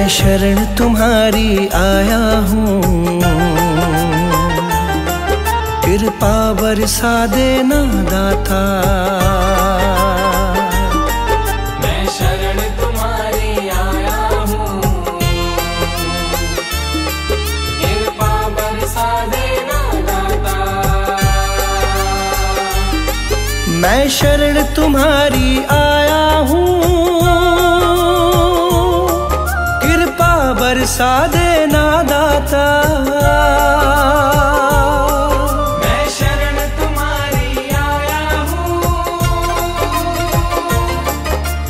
मैं शरण तुम्हारी आया हूँ, कृपा बरसा देना दाता। मैं शरण तुम्हारी आया हूँ, कृपा बरसा देना दाता। मैं शरण तुम्हारी आया हूँ, कृपा बरसा देना दाता। मैं शरण तुम्हारी आया हूँ,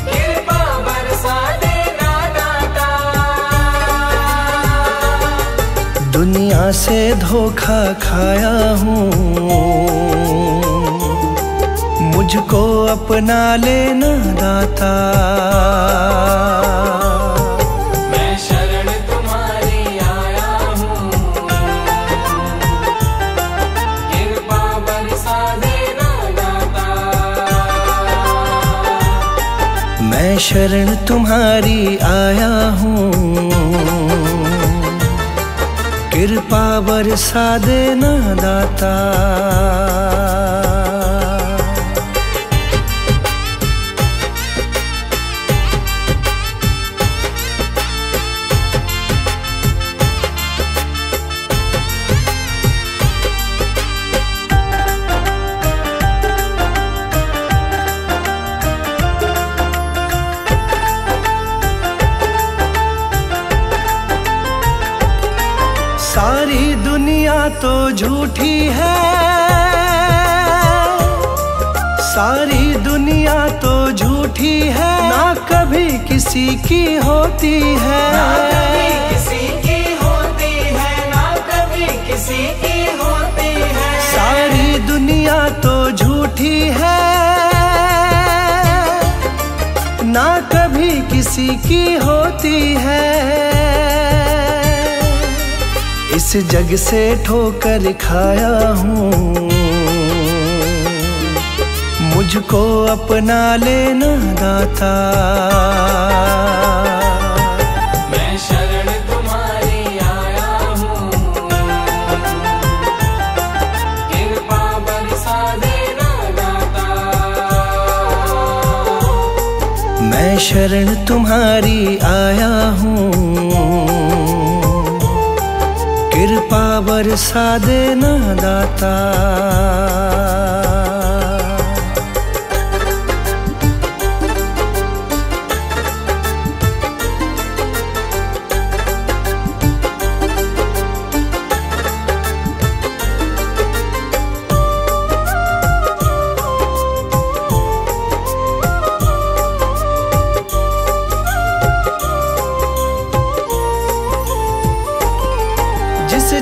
कृपा बरसा देना दाता। दुनिया से धोखा खाया हूँ, मुझको अपना लेना दाता। मैं शरण तुम्हारी आया हूँ, कृपा बरसा देना दाता। मैं शरण तुम्हारी आया हूँ, कृपा बरसा देना दाता। सारी दुनिया तो झूठी है, सारी दुनिया तो झूठी है, ना कभी किसी की होती है। ना कभी किसी की होती है, ना कभी किसी की होती है। सारी दुनिया तो झूठी है, ना कभी किसी की होती है। इस जग से ठोकर खाया हूँ, मुझको अपना लेना दाता। मैं शरण तुम्हारी आया हूँ, कृपा बरसा देना दाता। मैं शरण तुम्हारी आया हूँ, कृपा बरसा देना दाता।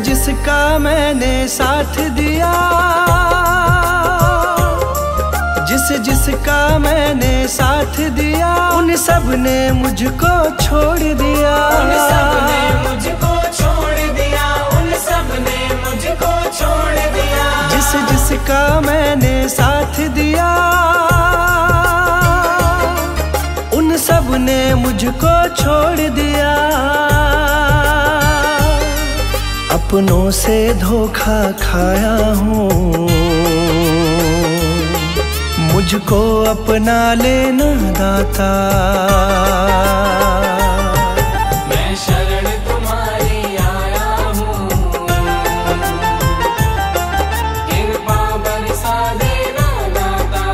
जिसका मैंने साथ दिया, जिसका मैंने साथ दिया, उन सब ने मुझको छोड़ दिया। उन सब ने मुझको छोड़ दिया, उन सब ने मुझको छोड़ दिया। जिसका मैंने साथ दिया, उन सब ने मुझको छोड़ दिया। अपनों से धोखा खाया हूँ, मुझको अपना लेना दाता। मैं शरण तुम्हारी आया हूँ, कृपा बरसा देना दाता।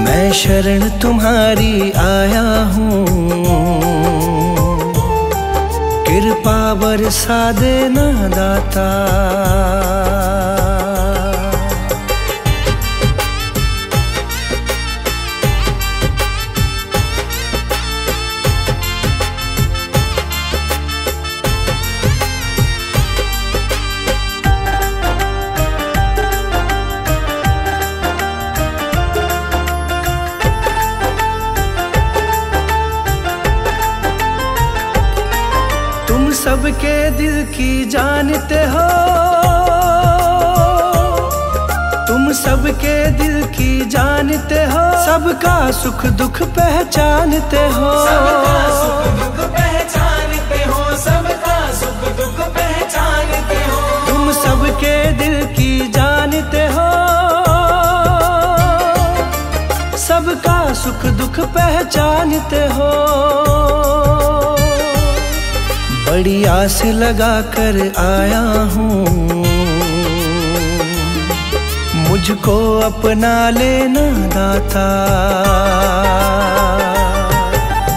मैं शरण तुम्हारी आया हूँ, कृपा बरसा देना दाता। तुम सबके दिल की जानते हो, तुम सबके दिल की जान जानते हो, सबका सुख दुख पहचानते हो, सबका सुख दुख पहचानते हो, सबका सुख दुख पहचानते हो। तुम सबके दिल की जानते हो, सबका सुख दुख पहचानते हो। बड़ी आस लगा कर आया हूँ, मुझको अपना लेना दाता।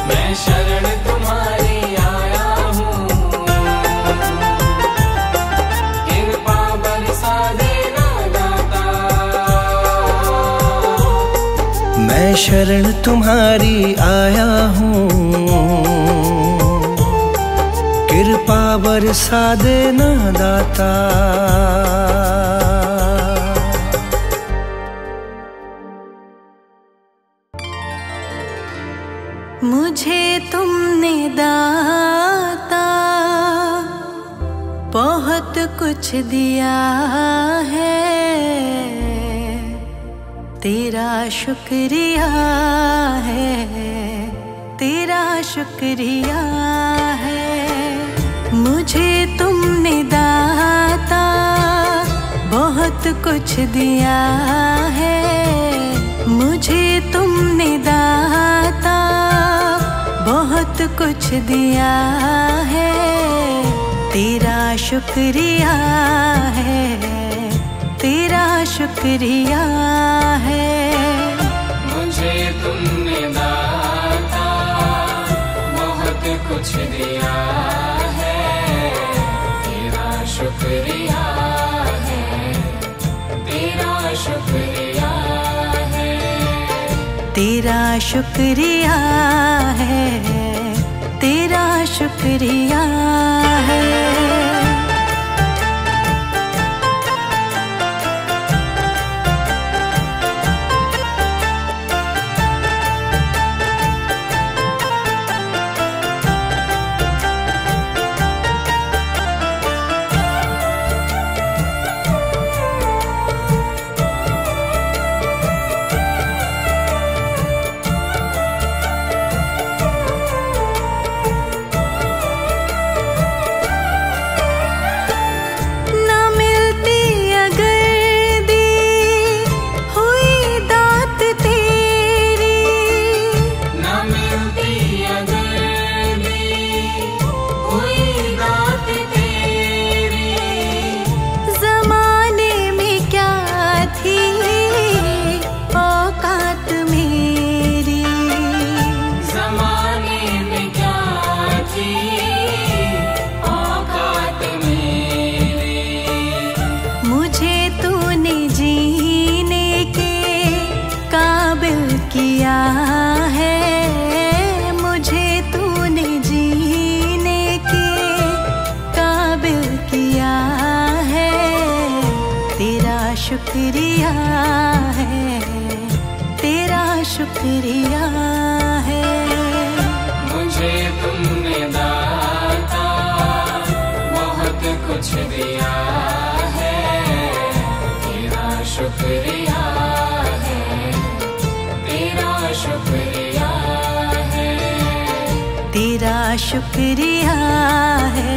मैं शरण तुम्हारी आया हूँ, कृपा बरसा देना दाता। मैं शरण तुम्हारी आया हूँ, कृपा बरसा देना दाता। मुझे तुमने दाता बहुत कुछ दिया है, तेरा शुक्रिया है, तेरा शुक्रिया है। मुझे तुमने दाता बहुत कुछ दिया है, मुझे तुमने दाता बहुत कुछ दिया है, तेरा शुक्रिया है, तेरा शुक्रिया है। मुझे तुमने दाता बहुत कुछ दिया है, तेरा शुक्रिया है, तेरा शुक्रिया है, तेरा शुक्रिया है, तेरा शुक्रिया है। किया है, मुझे तूने जीने के काबिल किया है, तेरा शुक्रिया है, तेरा शुक्रिया है। मुझे तुमने दाता बहुत कुछ दिया है, तेरा शुक्रिया शुक्रिया है, तेरा शुक्रिया है,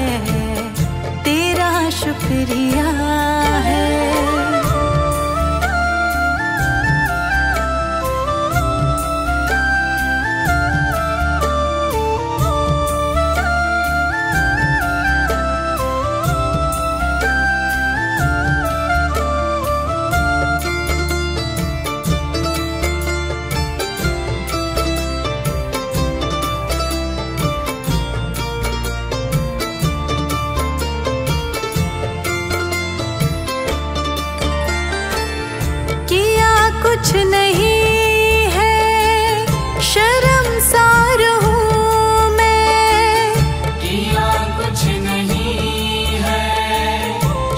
तेरा शुक्रिया है। कुछ नहीं है, शर्मसार हूँ मैं, किया कुछ नहीं है,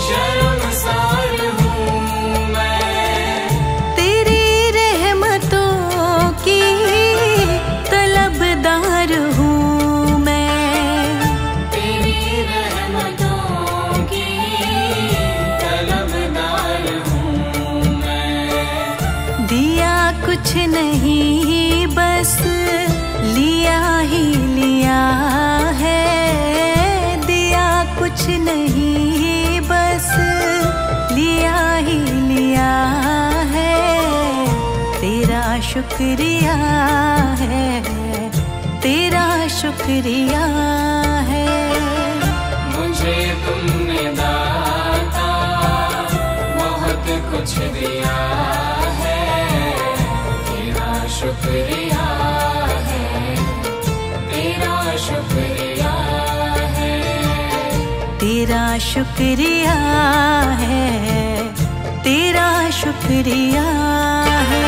शर्मसार हूँ मैं, तेरी रहमतों की तलबदार हूँ मैं, तेरी रहमतों की तलबदार हूँ मैं, दिया कुछ नहीं बस लिया ही लिया है, दिया कुछ नहीं बस लिया ही लिया है, तेरा शुक्रिया है, तेरा शुक्रिया है। मुझे तुमने दाता बहुत कुछ दिया है, तेरा शुक्रिया है, तेरा शुक्रिया है, तेरा शुक्रिया है, तेरा शुक्रिया है।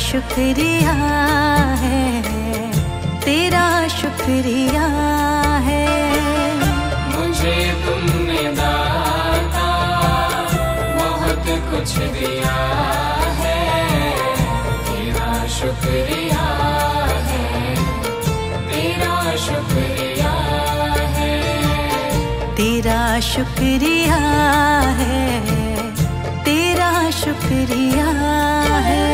शुक्रिया है, तेरा शुक्रिया है। मुझे तुमने दाता बहुत कुछ दिया है, तेरा शुक्रिया है, तेरा शुक्रिया है, तेरा शुक्रिया है, तेरा शुक्रिया है।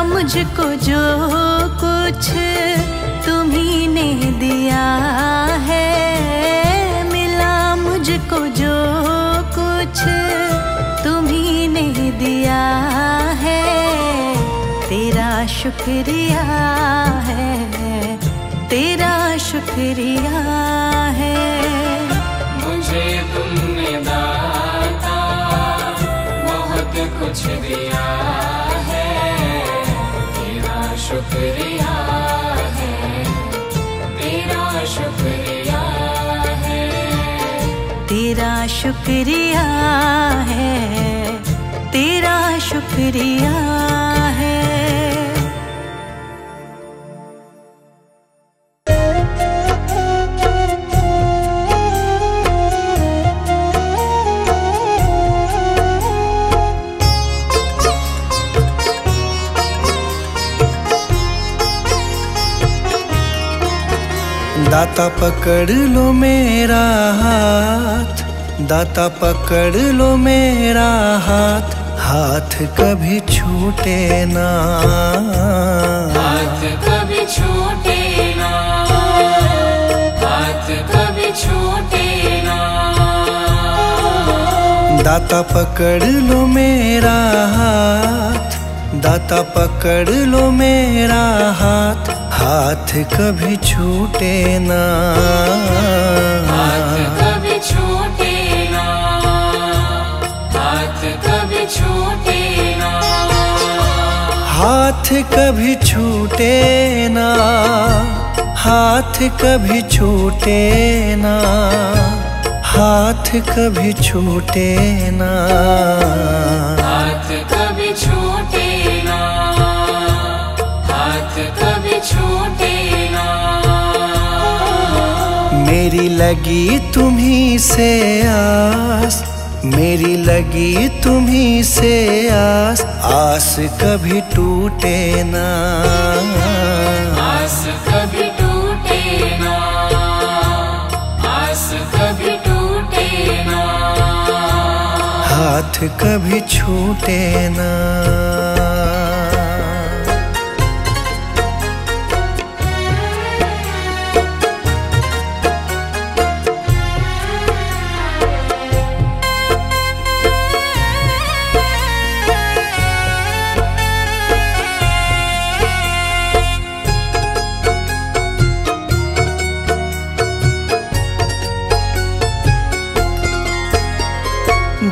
मुझको जो कुछ तुम्ही ने दिया है, मिला मुझको जो कुछ तुम्ही ने दिया है, तेरा शुक्रिया है, तेरा शुक्रिया है। मुझे तुमने दाता बहुत कुछ दिया है, शुक्रिया है, तेरा शुक्रिया है, तेरा शुक्रिया है, तेरा शुक्रिया है। दाता पकड़ लो मेरा हाथ, दाता पकड़ लो मेरा हाथ, हाथ कभी छूटे ना, हाथ कभी छूटे ना, हाथ कभी छूटे ना। दाता पकड़ लो मेरा हाथ, दाता पकड़ लो मेरा हाथ, हाथ कभी छूटे ना, हाथ कभी छूटे ना, हाथ कभी छूटे ना, हाथ कभी छूटे ना, हाथ कभी छूटे ना, हाथ कभी छूटे ना, हाथ कभी छूटे ना, हाथ कभी छूटे ना। मेरी लगी तुम्हीं से आस, मेरी लगी तुम्हीं से आस, आस कभी टूटे ना, आस कभी टूटे ना, आस कभी टूटे ना, हाथ कभी छूटे ना।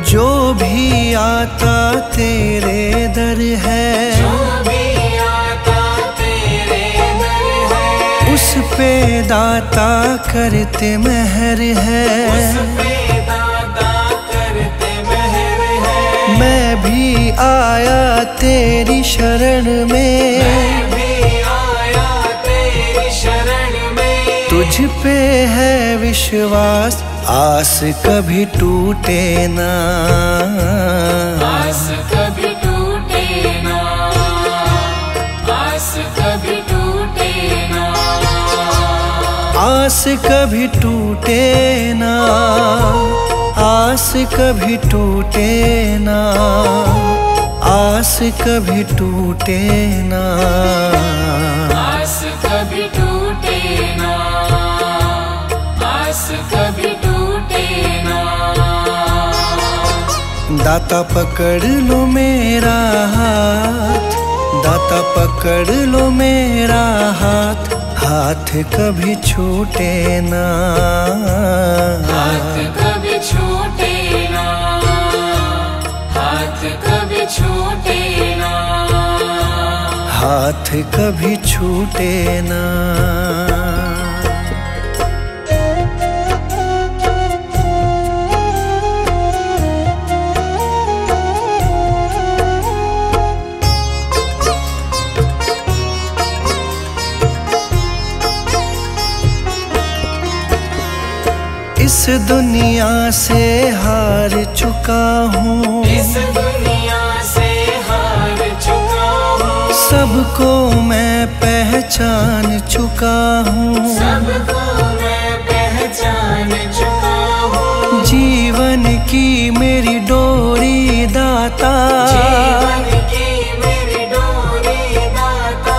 जो भी आता तेरे दर है, जो भी आता तेरे दर है, उस पे दाता करते मेहर है, उस पे दाता करते मेहर है। मैं भी आया तेरी शरण में, मैं भी आया तेरी शरण में, तुझ पे है विश्वास, आस कभी टूटे ना, आस कभी टूटे ना, आस कभी टूटे ना, आस कभी टूटे ना, आस कभी टूटे ना, आस कभी टूटे ना, आस कभी टूटे ना, आस कभी टूटे ना। दाता पकड़ लो मेरा हाथ, दाता पकड़ लो मेरा हाथ, हाथ कभी छूटे ना, हाथ कभी छूटे ना, हाथ कभी छूटे ना, हाथ कभी छूटे ना। इस दुनिया से हार चुका हूँ, इस दुनिया से हार चुका हूँ, सबको मैं पहचान चुका हूँ, सबको मैं पहचान चुका हूँ। जीवन की मेरी डोरी दाता, जीवन की मेरी डोरी दाता,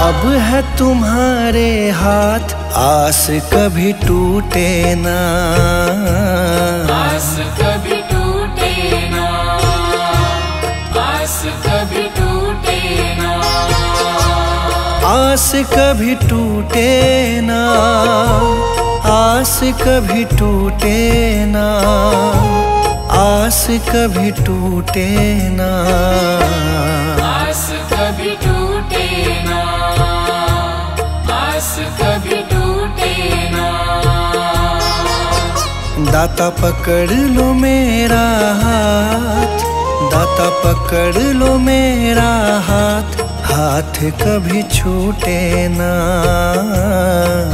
अब है तुम्हारे हाथ, आस कभी टूटे ना, आस कभी टूटे ना, आस कभी टूटे ना, आस कभी टूटे ना, आस कभी टूटे ना, आस कभी टूटे ना, आस कभी टूटे ना, आस कभी टूटे ना। दाता पकड़ लो मेरा हाथ, दाता पकड़ लो मेरा हाथ, हाथ कभी छूटे ना,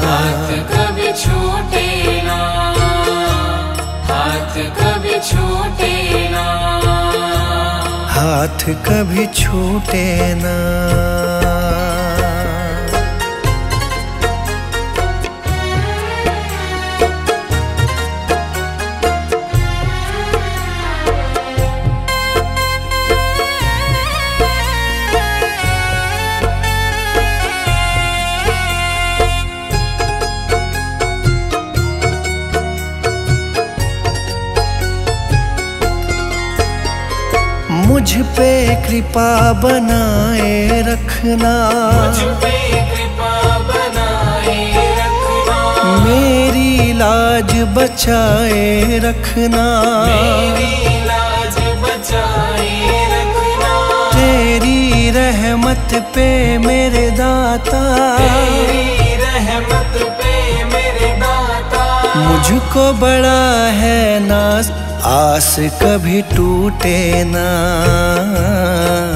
हाथ कभी छूटे ना, हाथ कभी छूटे ना, हाथ कभी छूटे ना। मुझ पे कृपा बनाए रखना, मुझ पे कृपा बनाए रखना, मेरी लाज बचाए रखना, मेरी लाज बचाए रखना, तेरी रहमत पे मेरे दाता, तेरी रहमत पे मेरे दाता, मुझको बड़ा है नाज, आस कभी टूटे ना,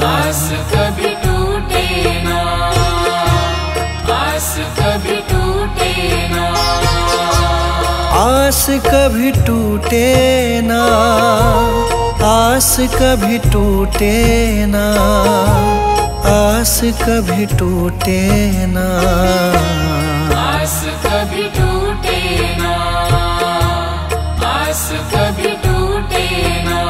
आस कभी टूटे ना, आस कभी टूटे ना, आस कभी टूटे ना, आस कभी टूटे ना, आस कभी टूटे ना, आस कभी टूटे ना, आस कभी टूटे ना।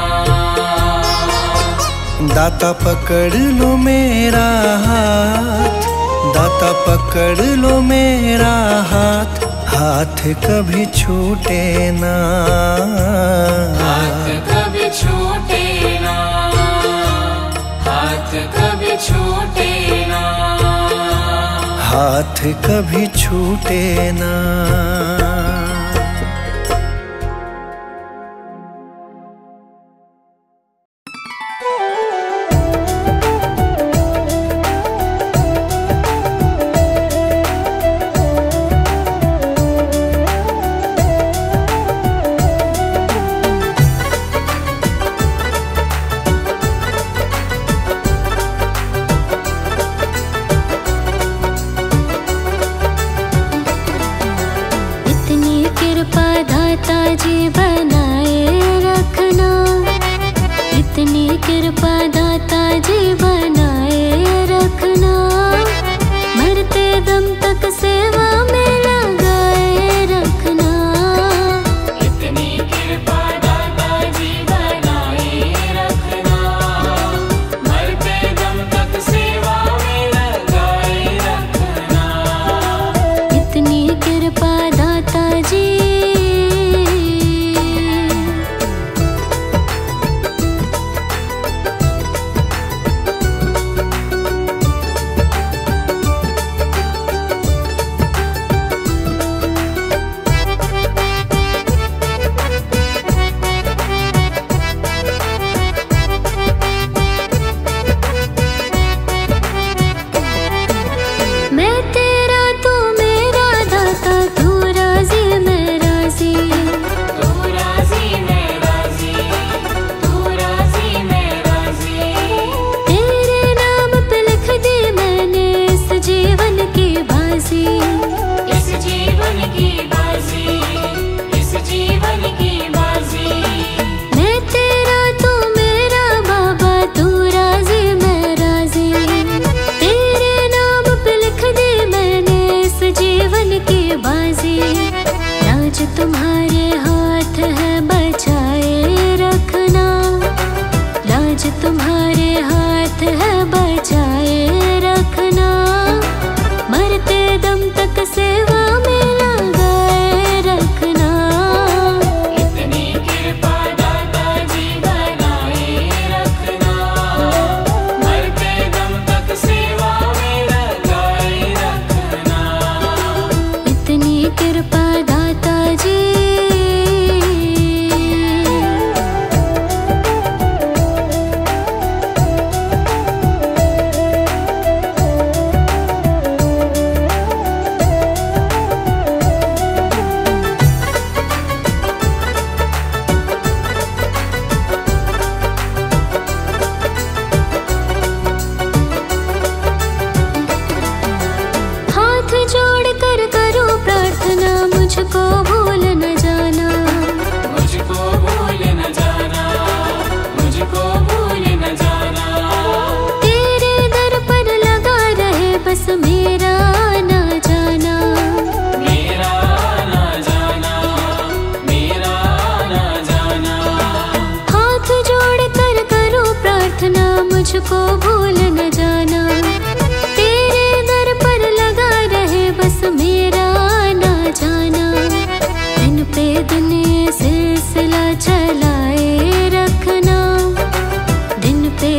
दाता पकड़ लो मेरा हाथ, दाता पकड़ लो मेरा हाथ, हाथ कभी छूटे ना, हाथ कभी छूटे ना, हाथ कभी छूटे ना, हाथ कभी छूटे ना। मुझको भूल न जाना, तेरे दर पर लगा रहे बस मेरा ना जाना। दिन पे दिन ये सिलसिला चलाए रखना, दिन पे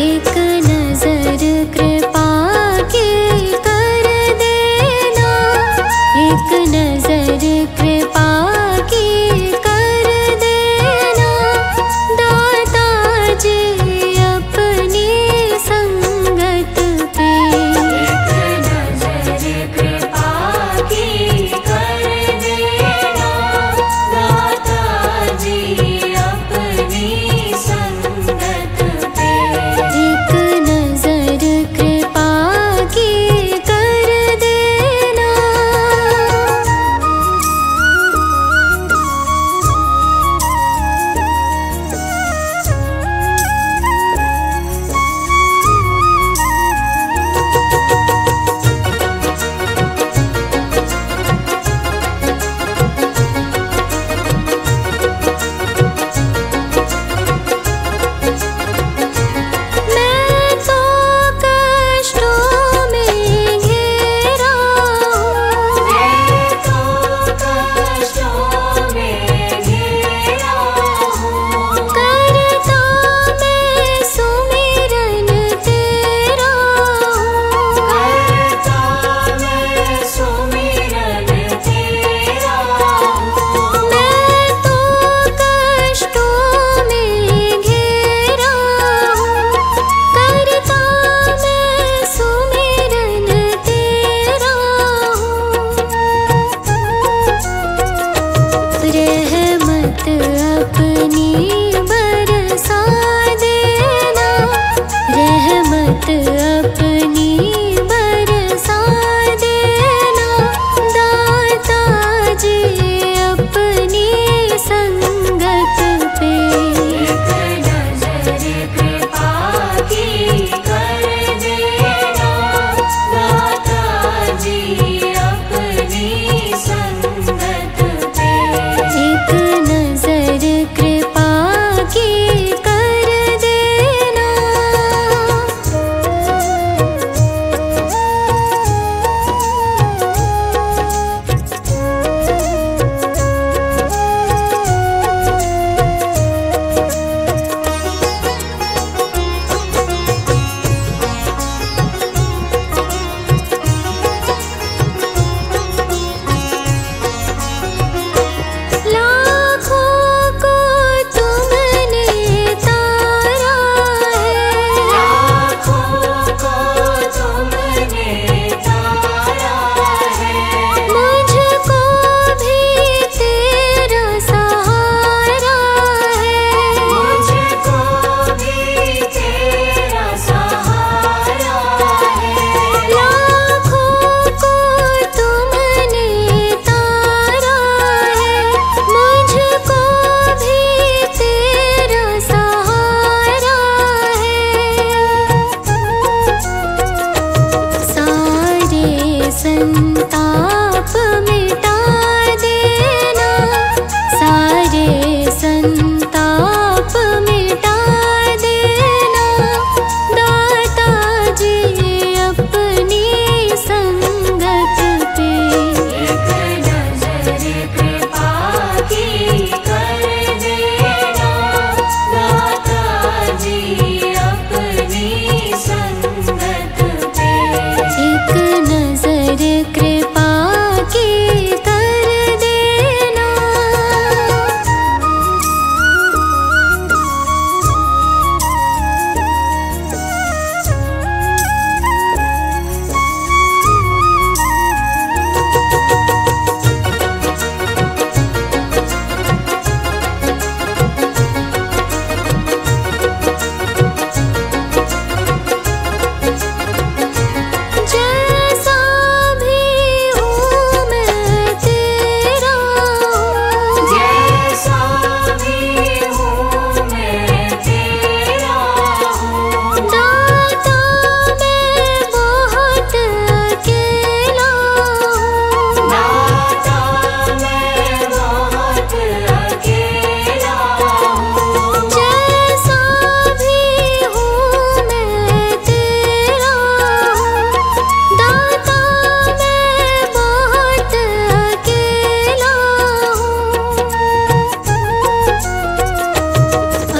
एक नजर कृपा की कर देना, एक नजर कृपा की कर देना, दाता जी अपनी संगत पे। एक नजर कृपा की कर देना, दाता जी अपनी संगत पे। एक नजर कृपा की कर देना। मैं तो कष्टों में घेरा हूँ, मैं तो कष्टों में घिरा हूँ, करता मैं सुमिरन तेरा हूँ। करता मैं सुमिरन तेरा हूँ। मैं तो कष्टों में घेरा हूँ, करता मैं सुमिरन तेरा हूँ। रहमत अपनी बरसा देना, रहमत अपनी बरसा देना, दाता जी अपनी संगत पे। एक नजर कृपा की कर देना, दाता जी अपनी संगत पे। एक नजर कृपा की कर देना। लाखों को तुमने तारा है, लाखों को तुमने तारा है, मुझको भी तेरा सहारा है। मुझको भी तेरा सहारा है। लाखों को तुमने तारा है, मुझको भी तेरा सहारा है। सारे संताप मिटा देना, सारे संताप मिटा देना, दाता जी अपनी संगत पे। एक नजर कृपा की कर देना, दाता जी अपनी संगत पे। एक नजर कृपा की कर देना। जैसा भी हूँ मैं तेरा हूँ, जैसा भी हूँ मैं तेरा हूँ, दाता मैं बहुत अकेला हूँ। दाता मैं बहुत अकेला हूँ। जैसा भी हूँ मैं तेरा हूँ, दाता मैं बहुत अकेला हूँ।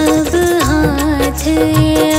अब हाथ ये